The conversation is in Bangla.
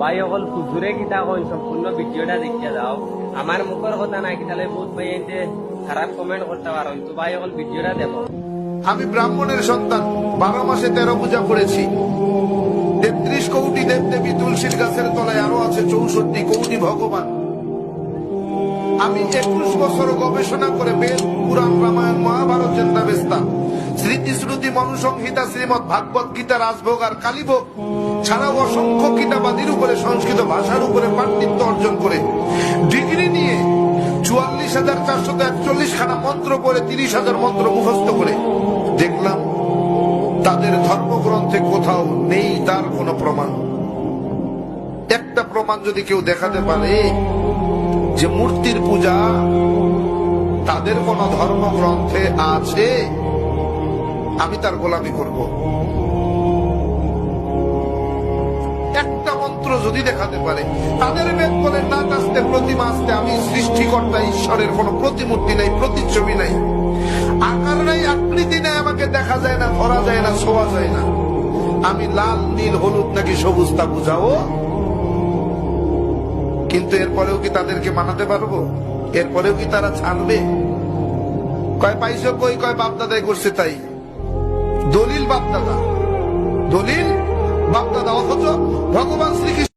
ভাই অকল হুজুরে কিতা কই সম্পূর্ণ ভিডিওটা দেখিয়া যাও। আমার মুখের কথা নাই, কিতালে বহুত ভাই এতে খারাপ কমেন্ট করতে পারো, তো ভাই অকল ভিডিওটা দেখো। আমি ব্রাহ্মণের সন্তান, 12 মাসে 13 পূজা করেছি। 33 কোটি দেব দেবী, তুলসীর গাছের তলায় আরো আছে 64 কোটি ভগবান। আমি 21 বছর গবেষণা করে বেদ, পুরাণ, রামায়ণ, মহাভারত, জেন্দাবেস্তা, স্মৃতি শ্রুতি, মনুসংহিতা, শ্রীমদ ভাগবত গীতা, রাজভোগ আর কালীভোগ ছাড়াও অসংখ্য কিতাবাদির উপরে, সংস্কৃত ভাষার উপরে পাণ্ডিত্য অর্জন করে ডিগ্রি নিয়ে 44,441 খানা মন্ত্র পড়ে 30,000 মন্ত্র মুখস্থ করে দেখলাম তাদের ধর্মগ্রন্থে কোথাও নেই তার কোনো প্রমাণ। একটা প্রমাণ যদি কেউ দেখাতে পারে যে মূর্তির পূজা তাদের কোন ধর্মগ্রন্থে আছে, আমি তার গোলামি করব। একটা মন্ত্র যদি দেখাতে পারে, তাদের বেদ বলে নাক আসতে, প্রতিমা আসতে, আমি সৃষ্টিকর্তা ঈশ্বরের কোন প্রতিমূর্তি নাই, প্রতিচ্ছবি নাই, আকার নাই, আকৃতি নাই, আমাকে দেখা যায় না, ধরা যায় না, ছোঁয়া যায় না, আমি লাল, নীল, হলুদ নাকি সবুজ তা বুঝাও। কিন্তু এরপরেও কি তাদেরকে মানাতে পারবো? এরপরেও কি তারা ছাড়বে? কয় পাইছো কই? কয় বাপদাদাই করছে তাই। দলিল বাপদাদা, দলিল বাপদাদা, অথচ ভগবান শ্রীকৃষ্ণ